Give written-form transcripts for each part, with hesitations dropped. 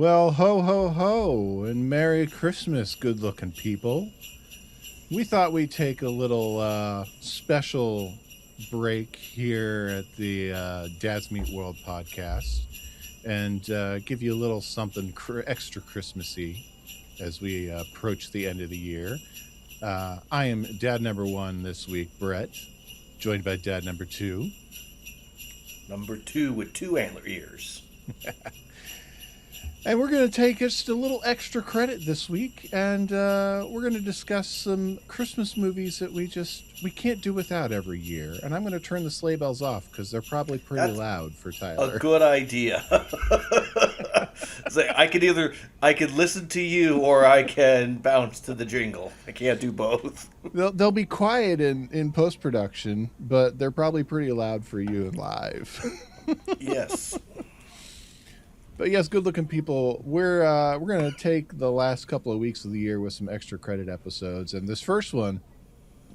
Well, ho, ho, ho, and Merry Christmas, good looking people. We thought we'd take a little special break here at the Dads Meet World podcast and give you a little something extra Christmassy as we approach the end of the year. I am dad number one this week, Brett, joined by dad number two. Number two with two antler ears. And we're going to take just a little extra credit this week, and we're going to discuss some Christmas movies that we can't do without every year. And I'm going to turn the sleigh bells off because they're probably pretty That's loud for a Tyler. good idea. I could listen to you or I can bounce to the jingle. I can't do both. They'll be quiet in post production, but they're probably pretty loud for you in live. Yes. But yes, good-looking people, we're going to take the last couple of weeks of the year with some extra credit episodes. And this first one,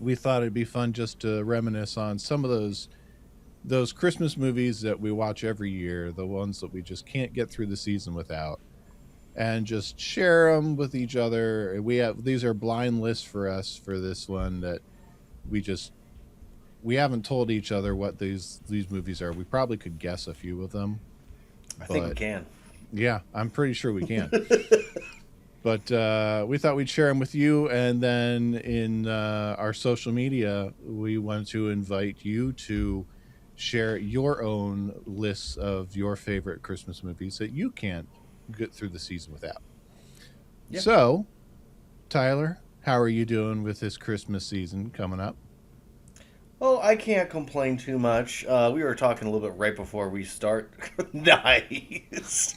we thought it'd be fun just to reminisce on some of those Christmas movies that we watch every year, the ones that we just can't get through the season without, and just share them with each other. These are blind lists for us for this one that we haven't told each other what these movies are. We probably could guess a few of them. I think we can. Yeah, I'm pretty sure we can. But we thought we'd share them with you. And then in our social media, we want to invite you to share your own lists of your favorite Christmas movies that you can't get through the season without. Yeah. So, Tyler, how are you doing with this Christmas season coming up? Well, I can't complain too much. We were talking a little bit right before we start. Nice.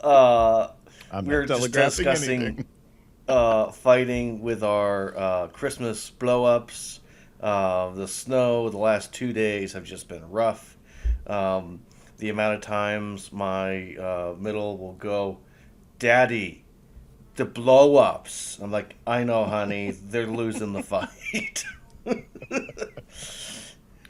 I'm we were not just telegraphing discussing fighting with our Christmas blow-ups. The snow the last 2 days have just been rough. The amount of times my middle will go, Daddy, the blow-ups. I'm like, I know, honey, they're losing the fight.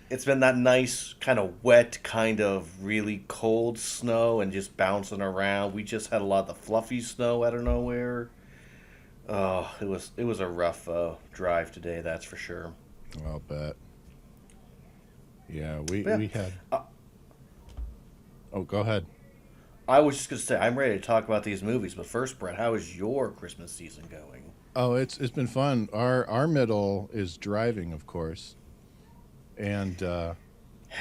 It's been that nice, kind of wet, kind of really cold snow and just bouncing around. We just had a lot of the fluffy snow out of nowhere. Oh, it was a rough drive today, that's for sure. I'll bet. Yeah, we had... Oh, go ahead. I was just going to say, I'm ready to talk about these movies, but first, Brett, how is your Christmas season going? Oh, it's been fun. Our middle is driving, of course. And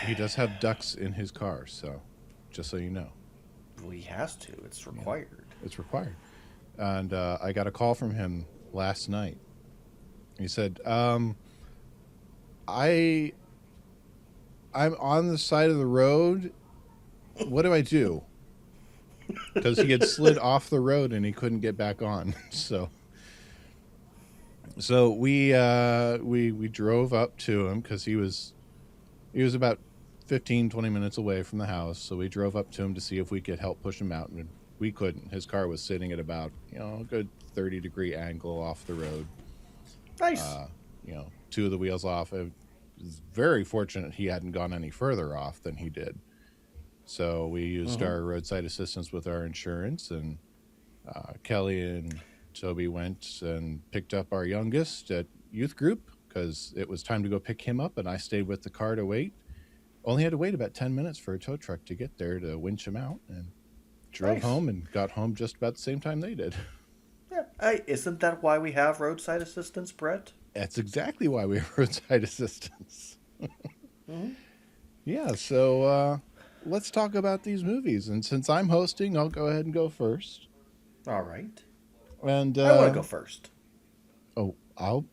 he does have ducks in his car, so just so you know. Well, he has to. It's required. Yeah, it's required. And I got a call from him last night. He said, I'm on the side of the road. What do I do? Because he had slid off the road and he couldn't get back on. So we drove up to him because he was about 15, 20 minutes away from the house. So we drove up to him to see if we could help push him out, and we couldn't. His car was sitting at about, a good 30-degree angle off the road. Nice. Two of the wheels off. It was very fortunate he hadn't gone any further off than he did. So we used our roadside assistance with our insurance, and Kelly and Toby went and picked up our youngest at youth group because it was time to go pick him up, and I stayed with the car to wait. Only had to wait about 10 minutes for a tow truck to get there to winch him out, and drove home and got home just about the same time they did. Yeah, isn't that why we have roadside assistance, Brett? That's exactly why we have roadside assistance. Yeah, so let's talk about these movies. And since I'm hosting, I'll go ahead and go first. All right. And I want to go first. Oh, I'll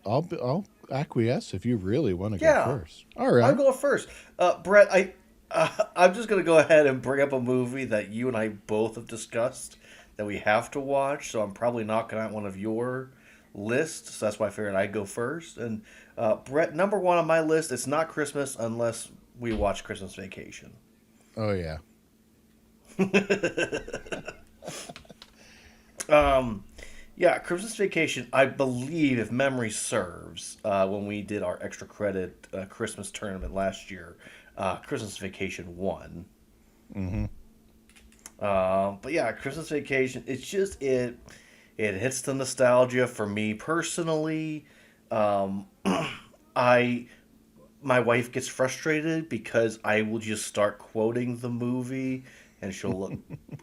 acquiesce if you really want to go first. All right. I'll go first. Brett, I'm just going to go ahead and bring up a movie that you and I both have discussed that we have to watch, so I'm probably knocking out one of your lists, so that's why I figured I'd go first. And Brett, number one on my list, it's not Christmas unless we watch Christmas Vacation. Oh, yeah. Yeah, Christmas Vacation, I believe, if memory serves, when we did our extra credit Christmas tournament last year, Christmas Vacation won. Mm-hmm. But yeah, Christmas Vacation. It's just it. It hits the nostalgia for me personally. Um, I my wife gets frustrated because I will just start quoting the movie, and she'll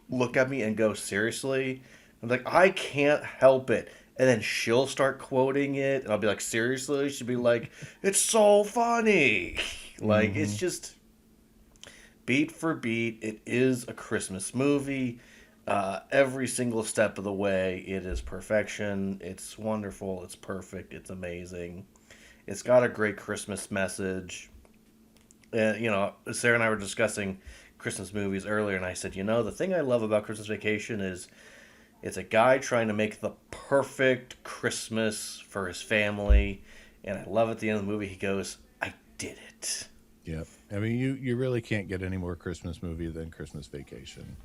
look at me and go, "Seriously?" I'm like, "I can't help it." And then she'll start quoting it, and I'll be like, "Seriously?" She'll be like, "It's so funny." Like, it's Mm-hmm. just beat for beat. It is a Christmas movie. Every single step of the way, it is perfection. It's wonderful. It's perfect. It's amazing. It's got a great Christmas message. Sarah and I were discussing Christmas movies earlier, and I said, the thing I love about Christmas Vacation is it's a guy trying to make the perfect Christmas for his family. And I love at the end of the movie, he goes, "I did it." Yep. I mean, you really can't get any more Christmas movie than Christmas Vacation,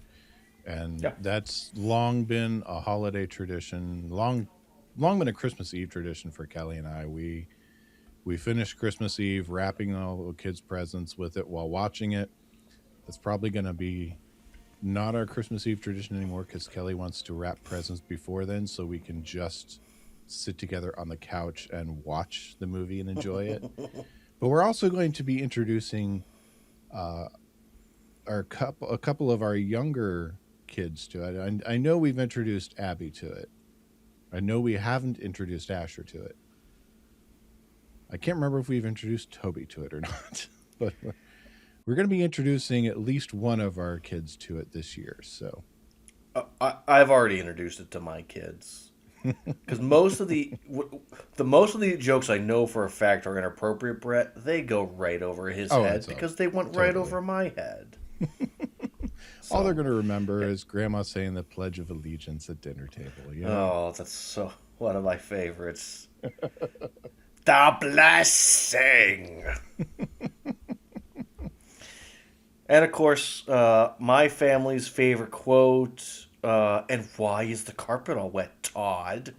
and Yeah. that's long been a holiday tradition. Long been a Christmas Eve tradition for Kelly and I. We finished Christmas Eve wrapping all the kids' presents with it while watching it. That's probably going to be not our Christmas Eve tradition anymore because Kelly wants to wrap presents before then so we can just sit together on the couch and watch the movie and enjoy it. But we're also going to be introducing uh, a couple of our younger kids to it. I know we've introduced Abby to it. I know we haven't introduced Asher to it. I can't remember if we've introduced Toby to it or not, but we're going to be introducing at least one of our kids to it this year. So, I've already introduced it to my kids because most of the jokes I know for a fact are inappropriate. Brett, they go right over his oh, head it's a because they went right totally. over my head. All they're So, going to remember yeah. is Grandma saying the Pledge of Allegiance at dinner table. You know. Oh, that's so one of my favorites. The blessing. And of course, my family's favorite quote. And why is the carpet all wet, Todd?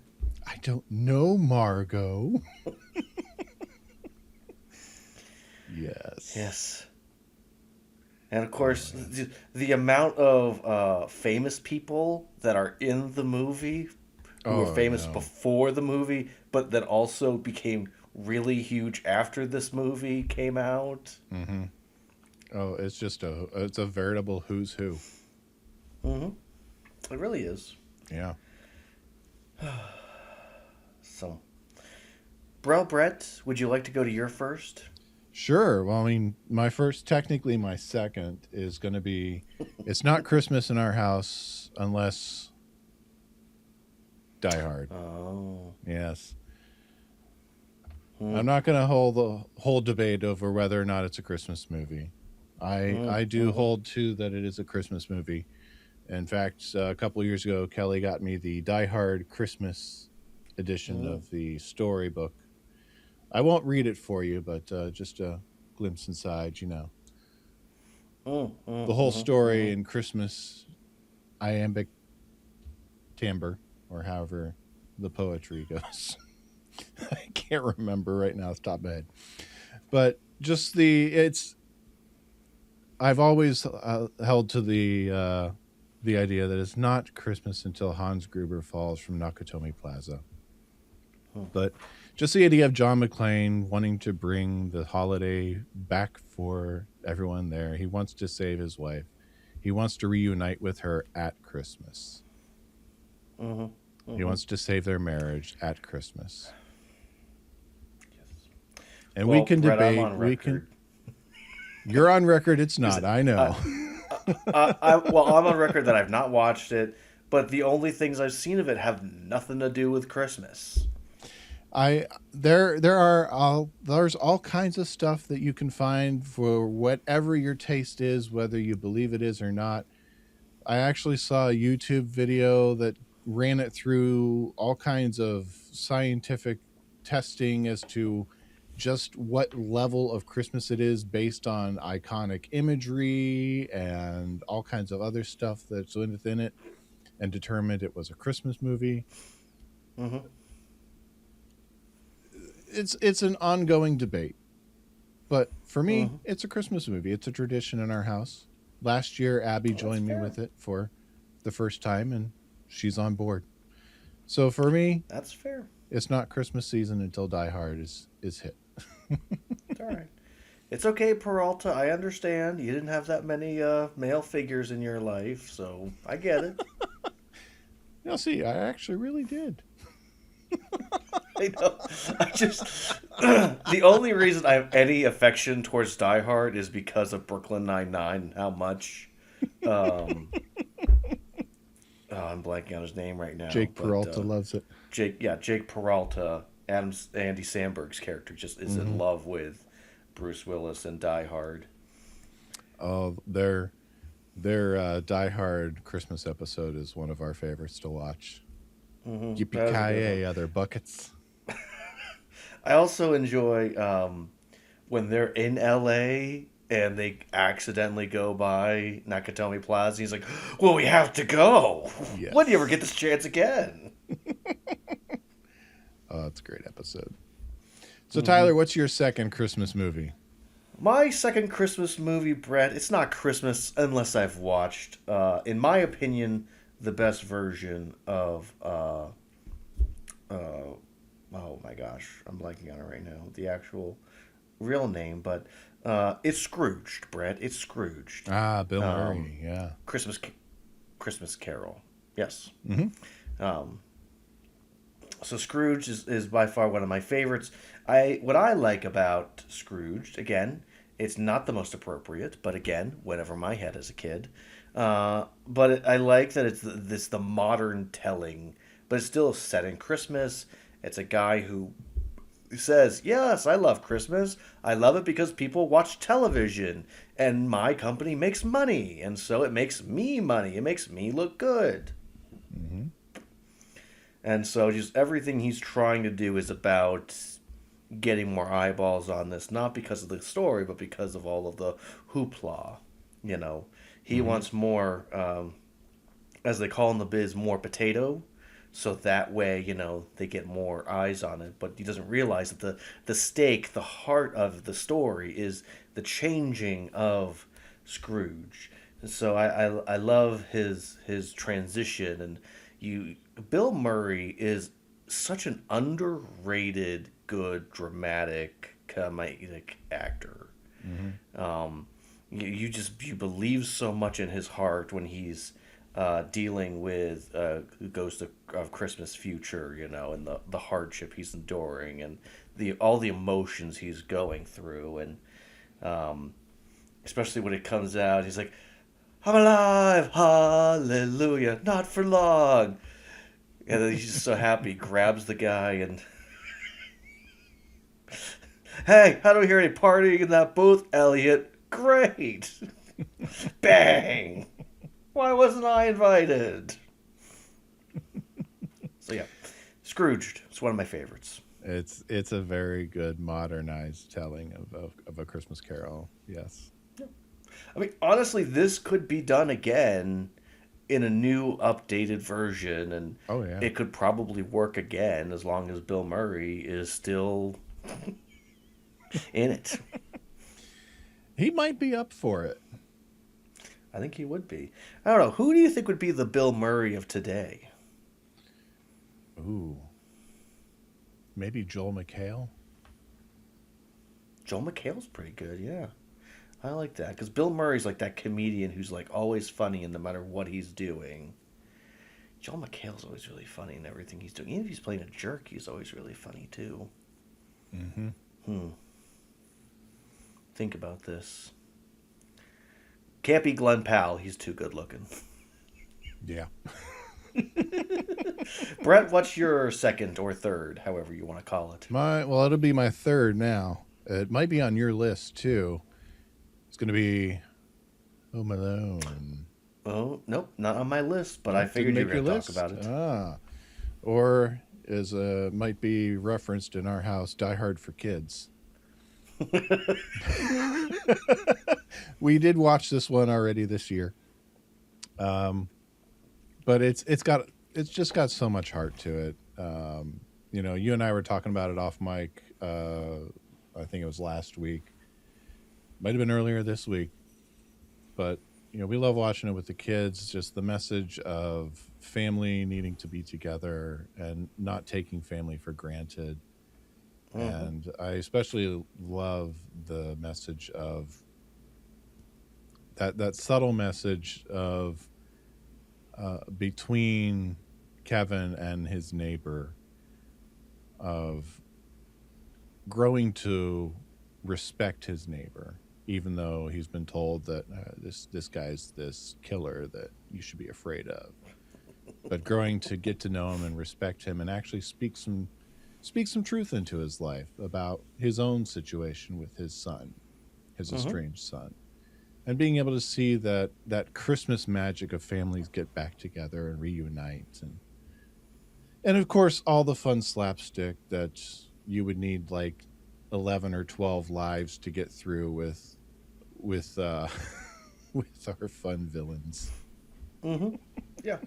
I don't know, Margot. Yes. Yes. And of Oh, course, that's the amount of famous people that are in the movie who were oh, I famous know. before the movie, but that also became really huge after this movie came out. Mm-hmm. Oh, it's a veritable who's who. Hmm. It really is. Yeah. So, Brett, would you like to go to your first? Sure. Well, I mean, technically my second is going to be it's not Christmas in our house unless Die Hard. Oh. Yes. Hmm. I'm not going to hold the whole debate over whether or not it's a Christmas movie. I do Mm-hmm. hold to that it is a Christmas movie. In fact, a couple of years ago, Kelly got me the Die Hard Christmas edition Mm-hmm. of the storybook. I won't read it for you, but just a glimpse inside, you know. The whole story Mm-hmm. in Christmas iambic timbre, or however the poetry goes. I can't remember right now off the top of my head. But just I've always held to the idea that it's not Christmas until Hans Gruber falls from Nakatomi Plaza. But just the idea of John McClane wanting to bring the holiday back for everyone there. He wants to save his wife. He wants to reunite with her at Christmas. Mm-hmm. He Mm-hmm. wants to save their marriage at Christmas. Yes. And we Well, can Brett, I'm debate. on We can. record. You're on record. It's Is not. it, I know. well, I'm on record that I've not watched it, but the only things I've seen of it have nothing to do with Christmas. I there's all kinds of stuff that you can find for whatever your taste is, whether you believe it is or not. I actually saw a YouTube video that ran it through all kinds of scientific testing as to just what level of Christmas it is based on iconic imagery and all kinds of other stuff that's within it, and determined it was a Christmas movie. Mm-hmm. It's an ongoing debate. But for me, Mm-hmm. it's a Christmas movie. It's a tradition in our house. Last year, Abby Well, that's joined me fair. with it for the first time, and she's on board. So for me, That's fair. it's not Christmas season until Die Hard is hit. It's all right. It's okay, Peralta. I understand. You didn't have that many male figures in your life, so I get it. Now, see, I actually really did. I know. I just the only reason I have any affection towards Die Hard is because of Brooklyn Nine-Nine and how much. Um, oh, I'm blanking on his name right now, Jake but Peralta loves it. Jake Peralta, Andy Samberg's character, just is in Hmm. love with Bruce Willis and Die Hard. Oh, their Die Hard Christmas episode is one of our favorites to watch. Yippee That was a good one. ki other buckets. I also enjoy when they're in LA and they accidentally go by Nakatomi Plaza. He's like, "Well, we have to go. When do you ever Yes. get this chance again?" Oh, it's a great episode. So, Tyler, what's your second Christmas movie? My second Christmas movie, Brett. It's not Christmas unless I've watched, in my opinion, the best version of. Oh my gosh, I'm blanking on it right now. The actual real name, but it's Scrooged, Brett. It's Scrooged. Ah, Bill Um, Murray. Yeah. Christmas Christmas Carol. Yes. Hmm. Um, so Scrooge is by far one of my favorites. What I like about Scrooge, again, it's not the most appropriate, but again, went over my head as a kid. I like that it's the modern telling, but it's still set in Christmas. It's a guy who says, "Yes, I love Christmas. I love it because people watch television, and my company makes money, and so it makes me money. It makes me look good." Hmm. And so just everything he's trying to do is about getting more eyeballs on this, not because of the story, but because of all of the hoopla. You know, he Hmm. wants more, as they call in the biz, more potato. So that way, they get more eyes on it. But he doesn't realize that the stake, the heart of the story, is the changing of Scrooge. And so I love his transition, and you Bill Murray is such an underrated, good, dramatic, comedic actor. Hmm. You believe so much in his heart when he's dealing with Ghost of Christmas Future, and the hardship he's enduring and the all the emotions he's going through, and um, especially when it comes out, he's like, "I'm alive, hallelujah, not for long," and then he's just so happy, grabs the guy and, "Hey, I don't hear any partying in that booth, Elliot. Great, bang." Why wasn't I invited? So yeah, Scrooged. It's one of my favorites. It's a very good modernized telling of a Christmas Carol. Yes. I mean, honestly, this could be done again in a new, updated version, and Oh yeah. it could probably work again as long as Bill Murray is still in it. He might be up for it. I think he would be. I don't know. Who do you think would be the Bill Murray of today? Ooh. Maybe Joel McHale. Joel McHale's pretty good, yeah. I like that because Bill Murray's like that comedian who's like always funny and no matter what he's doing. Joel McHale's always really funny in everything he's doing. Even if he's playing a jerk, he's always really funny too. Hmm. Hmm. Think about this. Can't be Glenn Powell. He's too good looking. Yeah. Brett, what's your second or third, however you want to call it? It'll be my third now. It might be on your list too. It's gonna be Home Alone. Oh, nope, not on my list, but Oh, I didn't figured you make were your going to talk list. about it. Ah. Or as might be referenced in our house, Die Hard for Kids. We did watch this one already this year, but it's just got so much heart to it. You and I were talking about it off mic. I think it was last week, might have been earlier this week, but we love watching it with the kids. Just the message of family needing to be together and not taking family for granted. Mm-hmm. And I especially love the message of that subtle message of between Kevin and his neighbor of growing to respect his neighbor, even though he's been told that this guy's this killer that you should be afraid of. But growing to get to know him and respect him, and actually speak some truth into his life about his own situation with his son, his Mm-hmm. estranged son, and being able to see that Christmas magic of families get back together and reunite, and of course all the fun slapstick that you would need like 11 or 12 lives to get through with with our fun villains. Mm-hmm. Yeah.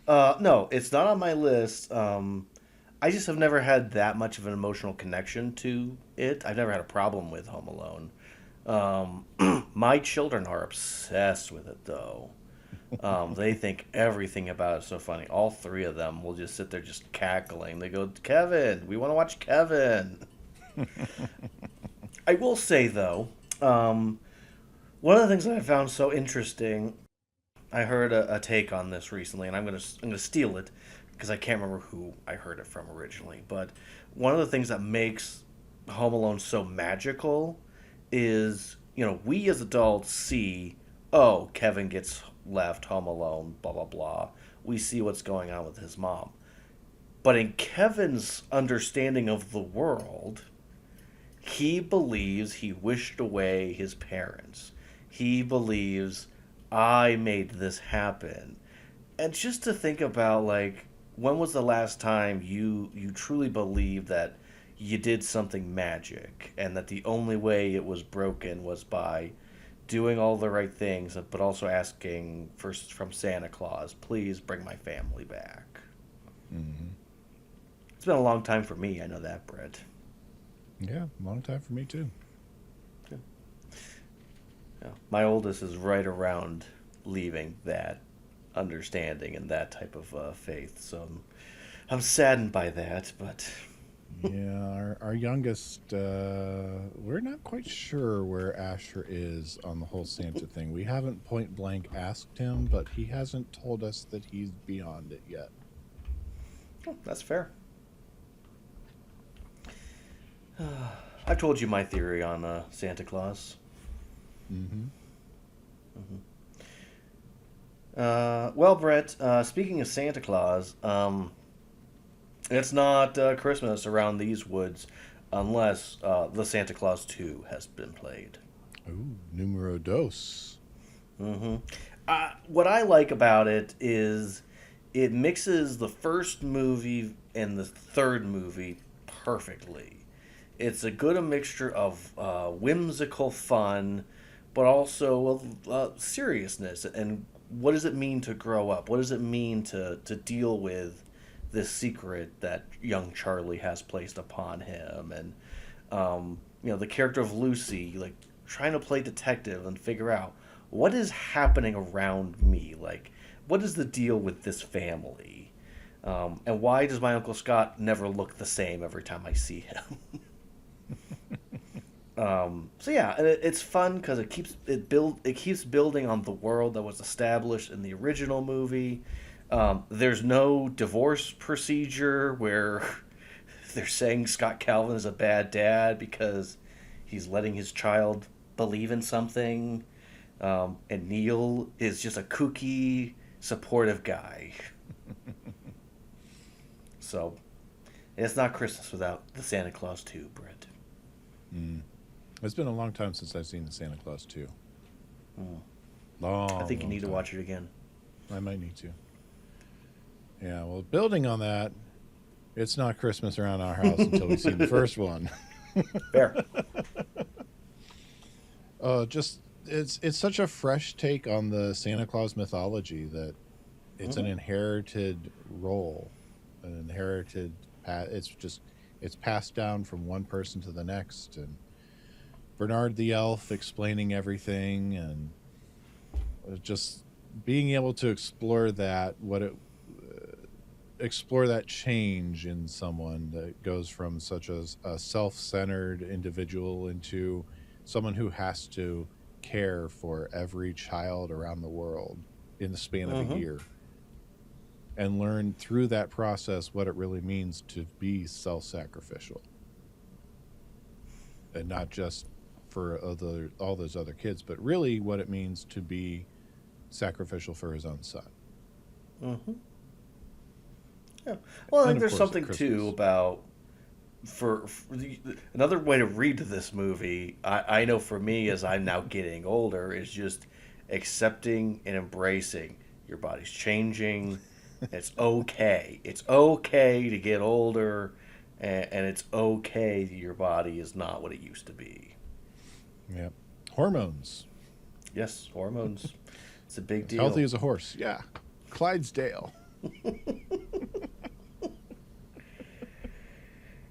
No, it's not on my list. I just have never had that much of an emotional connection to it. I've never had a problem with Home Alone. My children are obsessed with it, though. They think everything about it so funny. All three of them will just sit there just cackling. They go, Kevin, we want to watch Kevin. I will say, though, um, one of the things that I found so interesting, I heard a take on this recently, and I'm gonna steal it because I can't remember who I heard it from originally. But one of the things that makes Home Alone so magical is, we as adults see, oh, Kevin gets left home alone, blah blah blah. We see what's going on with his mom. But in Kevin's understanding of the world, he believes he wished away his parents. He believes I made this happen. And just to think about, like, when was the last time you truly believed that you did something magic and that the only way it was broken was by doing all the right things, but also asking first from Santa Claus, please bring my family back. Hmm. It's been a long time for me, I know that, Brett. Yeah, long time for me too. Yeah. Yeah. My oldest is right around leaving that understanding and that type of faith, so I'm saddened by that, but Yeah, our youngest, we're not quite sure where Asher is on the whole Santa thing. We haven't point blank asked him, but he hasn't told us that he's beyond it yet. oh, that's fair. I've told you my theory on Santa Claus. Hmm. Well, Brett, speaking of Santa Claus, it's not Christmas around these woods unless the Santa Claus 2 has been played. Ooh, numero dos. Hmm What I like about it is it mixes the first movie and the third movie perfectly. It's a good a mixture of whimsical fun, but also seriousness. And what does it mean to grow up? What does it mean to deal with this secret that young Charlie has placed upon him? And the character of Lucy, like trying to play detective and figure out what is happening around me. Like, what is the deal with this family? And why does my Uncle Scott never look the same every time I see him? So yeah, and it's fun because it keeps building on the world that was established in the original movie. There's no divorce procedure where they're saying Scott Calvin is a bad dad because he's letting his child believe in something, and Neil is just a kooky, supportive guy. So it's not Christmas without the Santa Claus 2, Brent. Mm. It's been a long time since I've seen the Santa Claus 2. Mm. I Long, think you long need to time. watch it again. I might need to. Yeah, well, building on that, it's not Christmas around our house until we see the first one. Fair. Just it's such a fresh take on the Santa Claus mythology that it's an Hmm inherited role, an inherited. It's passed down from one person to the next, and Bernard the elf explaining everything, and just being able to explore that, explore that change in someone that goes from such a self-centered individual into someone who has to care for every child around the world in the span of a Mm-hmm. year, and learn through that process what it really means to be self-sacrificial, and not just for all those other kids, but really what it means to be sacrificial for his own son. Mm-hmm. Yeah. Well, I And think of there's course at something too Christmas. about another way to read this movie. I know for me, as I'm now getting older, is just accepting and embracing your body's changing. It's okay. It's okay to get older, and it's okay that your body is not what it used to be. Yeah. Hormones. Yes, hormones. It's a big As healthy deal. as a horse. Yeah. Clydesdale.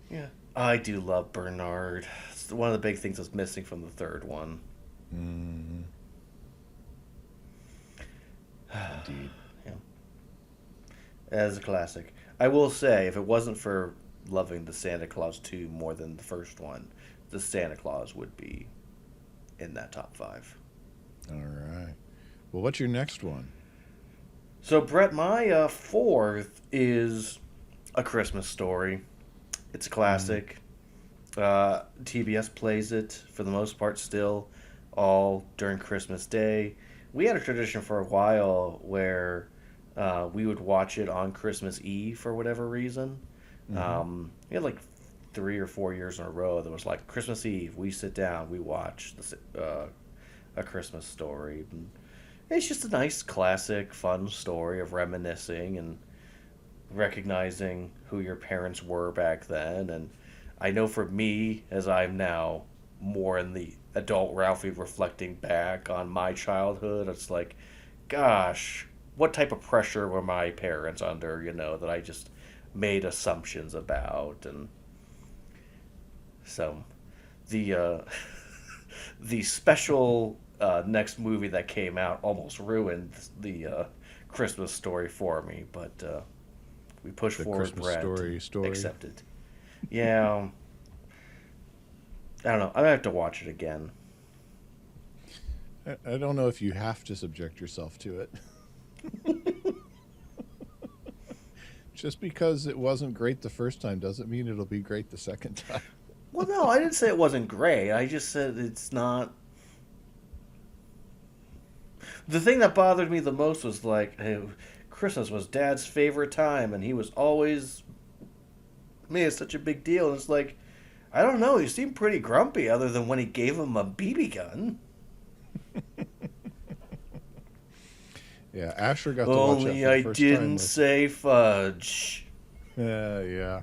Yeah, I do love Bernard. It's one of the big things that's missing from the third one. Mm, indeed. Yeah, as a classic. I will say, if it wasn't for loving the Santa Claus 2 more than the first one, the Santa Claus would be in that top five. All right. Well, what's your next one? So, Brett, my fourth is A Christmas Story. It's a Mm, classic. TBS plays it for the most part still, all during Christmas Day. We had a tradition for a while where we would watch it on Christmas Eve for whatever reason. mm-hmm. We had like 3 or 4 years in a row that was like Christmas Eve. We sit down, we watch A Christmas Story. And it's just a nice, classic, fun story of reminiscing and recognizing who your parents were back then. And I know for me, as I'm now more in the adult Ralphie reflecting back on my childhood, it's like, gosh, what type of pressure were my parents under, that I just made assumptions about. And so the the special next movie that came out almost ruined the Christmas Story for me, but we push The forward, Christmas Brett, and story. accept it. Yeah, I don't know. I'm gonna have to watch it again. I don't know if you have to subject yourself to it. Just because it wasn't great the first time doesn't mean it'll be great the second time. Well, no, I didn't say it wasn't great. I just said it's not. The thing that bothered me the most was like, hey, Christmas was Dad's favorite time, and he was always made it such a big deal. And it's like, I don't know. He seemed pretty grumpy, other than when he gave him a BB gun. Yeah, Asher got to watch that Only for the I first time didn't with. say fudge. Yeah.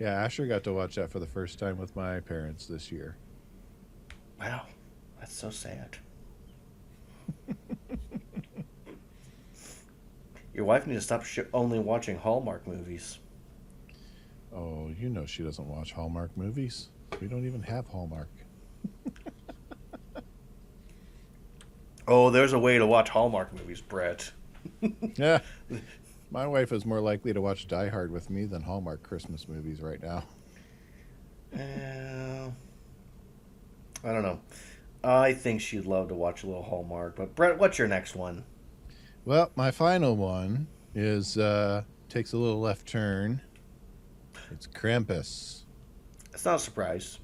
Yeah, Asher got to watch that for the first time with my parents this year. Wow, that's so sad. Your wife needs to stop only watching Hallmark movies. Oh, you know she doesn't watch Hallmark movies. We don't even have Hallmark. Oh, there's a way to watch Hallmark movies, Brett. Yeah, my wife is more likely to watch Die Hard with me than Hallmark Christmas movies right now. Uh, I don't know. I think she'd love to watch a little Hallmark. But Brett, what's your next one? Well, my final one is takes a little left turn. It's Krampus. It's not a surprise.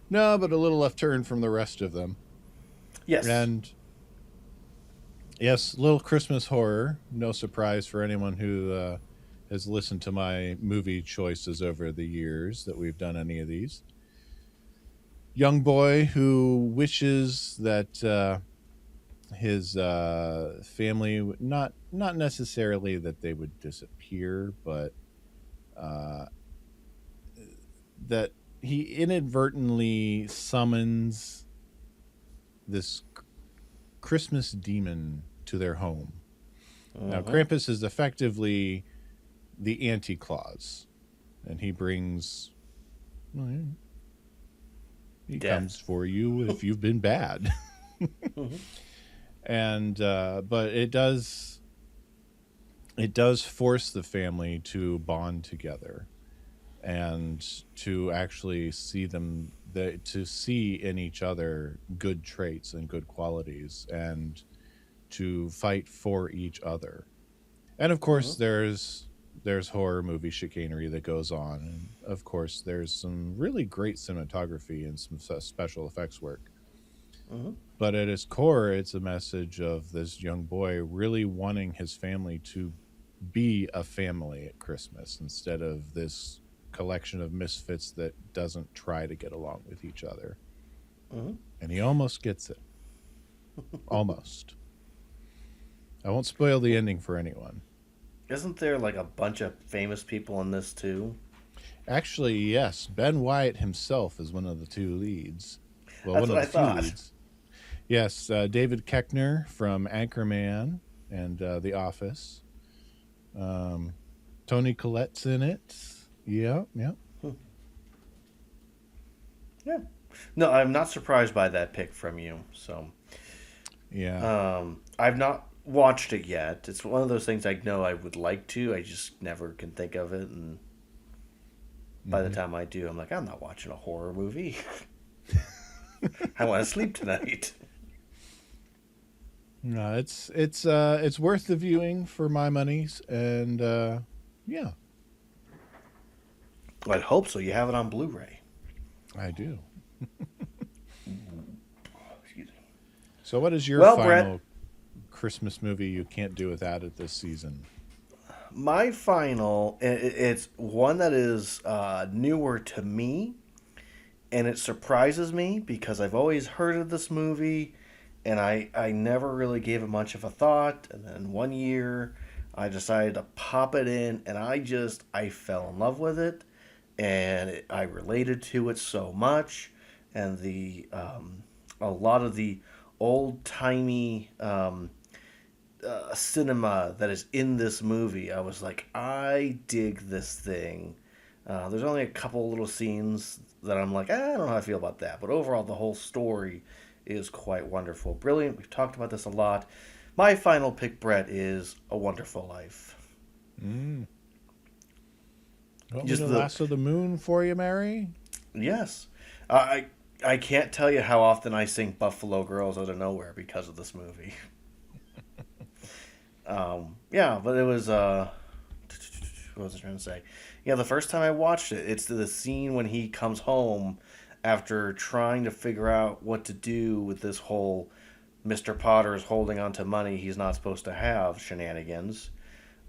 No, but a little left turn from the rest of them. Yes. And yes, little Christmas horror. No surprise for anyone who has listened to my movie choices over the years that we've done any of these. Young boy who wishes that his family, not necessarily that they would disappear, but uh, that he inadvertently summons this Christmas demon to their home. Now, Mm-hmm. Krampus is effectively the anti Claus, and he brings. Well, he comes Death. for you if you've been bad. Hmm. And but it does force the family to bond together and to actually to see in each other good traits and good qualities, and to fight for each other. And of course, Hmm. there's horror movie chicanery that goes on, and of course, there's some really great cinematography and some special effects work. Hmm. But at its core, it's a message of this young boy really wanting his family to be a family at Christmas instead of this collection of misfits that doesn't try to get along with each other. Hmm. And he almost gets it. Almost. I won't spoil the ending for anyone. Isn't there like a bunch of famous people in this too? Actually, yes, Ben Wyatt himself is one of the two leads. Well, That's one what of I the few thought. leads. Yes, David Koechner from Anchorman and The Office. Um, Tony Collette's in it. Yeah, yeah, Yeah. No, I'm not surprised by that pick from you. So, yeah. I've not watched it yet. It's one of those things I know I would like to. I just never can think of it, and by the Hmm. time I do, I'm like, I'm not watching a horror movie. I want to sleep tonight. No, it's worth the viewing for my monies, and yeah, I'd hope so. You have it on Blu-ray. I do. Excuse me. So, what is your Well, Brett, final Christmas movie you can't do without it this season? my final, it's one that is newer to me, and it surprises me because I've always heard of this movie, and I never really gave it much of a thought. And then one year, I decided to pop it in, and I fell in love with it, and I related to it so much, and the a lot of the old timey cinema that is in this movie. I was like, I dig this thing. There's only a couple little scenes that I'm like, I don't know how I feel about that. But overall, the whole story is quite wonderful. Brilliant. We've talked about this a lot. My final pick, Brett, is A Wonderful Life. Mm. Want me Just to the, lasso the moon for you, Mary? yes. I, I can't tell you how often I sing Buffalo Girls out of nowhere because of this movie. Yeah, but it was what was I trying to say? Yeah, the first time I watched it, it's the scene when he comes home after trying to figure out what to do with this whole Mr. Potter is holding on to money he's not supposed to have shenanigans.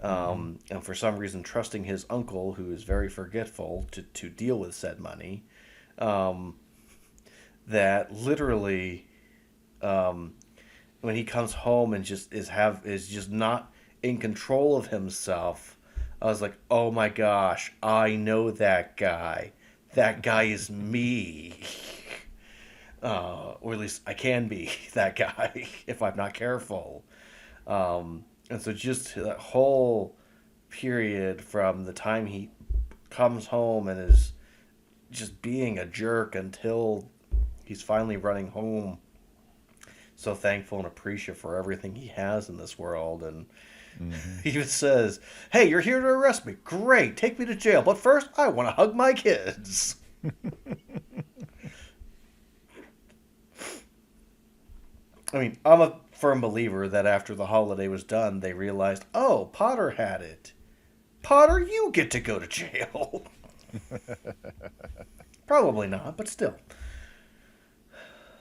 Mm-hmm. And for some reason, trusting his uncle, who is very forgetful, to deal with said money. Um, that literally, um, when he comes home and just is just not in control of himself, I was like, oh my gosh, I know that guy. That guy is me. Or at least I can be that guy if I'm not careful. And so just that whole period from the time he comes home and is just being a jerk until he's finally running home, so thankful and appreciative for everything he has in this world. And Mm-hmm. he even says, "Hey, you're here to arrest me. Great, take me to jail. But first, I want to hug my kids." I mean, I'm a firm believer that after the holiday was done, they realized, oh, Potter had it. Potter, you get to go to jail. Probably not, but still.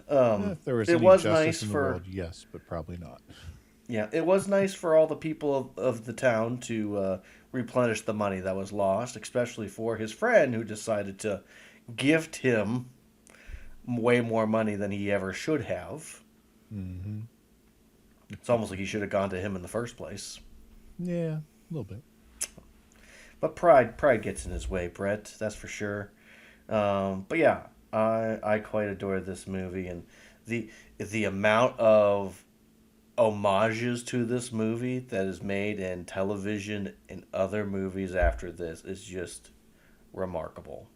If there was It any was justice nice in the for world, yes, but probably not. Yeah, it was nice for all the people of the town to replenish the money that was lost, especially for his friend who decided to gift him way more money than he ever should have. Mm-hmm. It's almost like he should have gone to him in the first place. Yeah, a little bit. But pride gets in his way, Brett. That's for sure. But yeah, I quite adore this movie, and the the amount of homages to this movie that is made in television and other movies after this is just remarkable.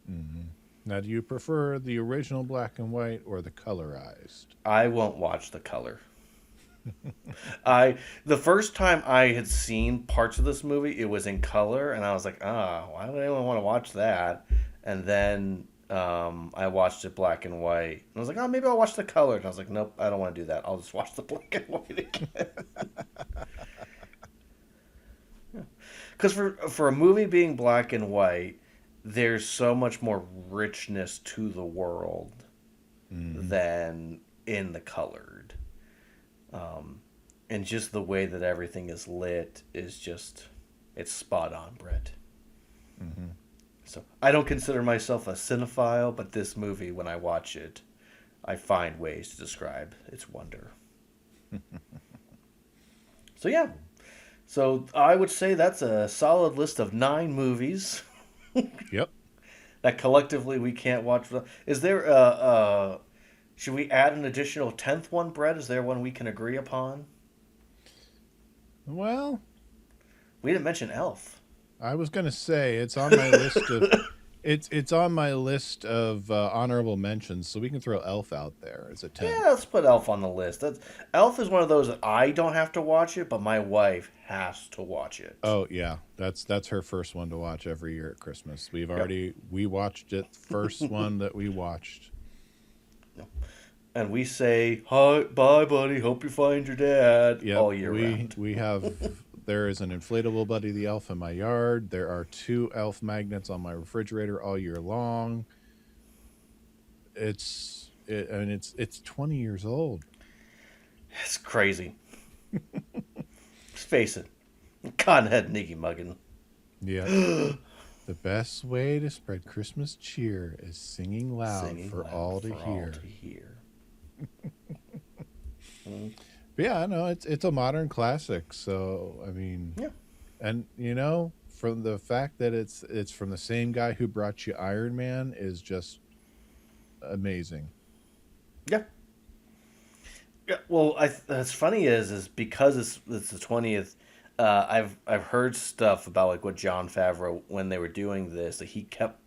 Mm-hmm. Now, do you prefer the original black and white or the colorized? I won't watch the color. I the first time I had seen parts of this movie, it was in color, and I was like, why would anyone want to watch that? And then I watched it black and white, and I was like, oh, maybe I'll watch the color. And I was like, nope, I don't want to do that. I'll just watch the black and white again. Because for a movie being black and white, there's so much more richness to the world Mm-hmm. than in the colored. And just the way that everything is lit is just, it's spot on, Brett. Mm-hmm. So I don't consider myself a cinephile, but this movie, when I watch it, I find ways to describe its wonder. So yeah, so I would say that's a solid list of 9 movies Yep. that collectively we can't watch. Is there a should we add an additional 10th one, Brett? Is there one we can agree upon? Well, We didn't mention Elf. I was gonna say it's on my list of it's on my list of honorable mentions, so we can throw Elf out there as a 10th. Yeah, let's put Elf on the list. Elf is one of those that I don't have to watch it, but my wife has to watch it. Oh yeah, that's her first one to watch every year at Christmas. Yep. We watched it first one that we watched. And we say, "Hi, bye, buddy. Hope you find your dad," Yep, all year round. we have there is an inflatable Buddy the Elf in my yard. There are 2 Elf magnets on my refrigerator all year long. It's 20 years old. It's crazy. Just face it. Conhead Niggy muggin. Yeah. The best way to spread Christmas cheer is singing loud Singing for loud all to for all hear. to hear. Mm. But yeah, I know it's a modern classic. So I mean, Yeah. and from the fact that it's from the same guy who brought you Iron Man is just amazing. Yeah. Yeah. Well, that's funny is because it's the 20th. I've heard stuff about like what Jon Favreau when they were doing this that he kept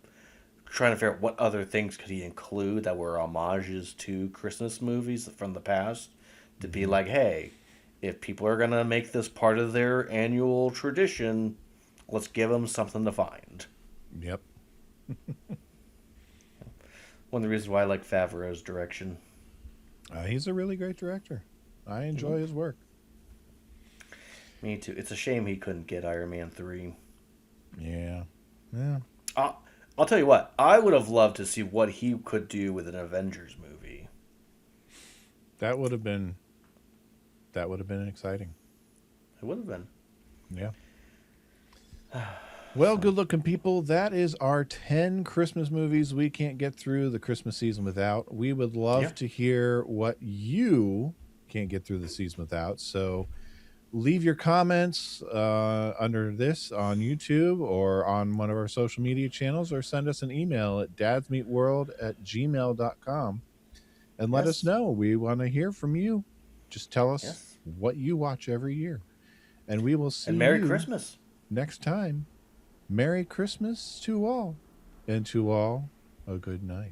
trying to figure out what other things could he include that were homages to Christmas movies from the past to be Hmm. like, hey, if people are gonna make this part of their annual tradition, let's give them something to find. Yep. One of the reasons why I like Favreau's direction. He's a really great director. I Hmm. enjoy his work. Me too. It's a shame he couldn't get Iron Man 3. Yeah. Yeah. Uh, I'll tell you what, I would have loved to see what he could do with an Avengers movie. That would have been exciting. It would have been. Yeah. Well, So, good looking people, that is our 10 Christmas movies we can't get through the Christmas season without. We would yeah. love to hear what you can't get through the season without. So leave your comments under this on YouTube or on one of our social media channels, or send us an email at dadsmeetworld@gmail.com and let us Yes. know. We want to hear from you. Just tell us Yes. what you watch every year. And we will see And Merry you Christmas. next time. Merry Christmas to all, and to all a good night.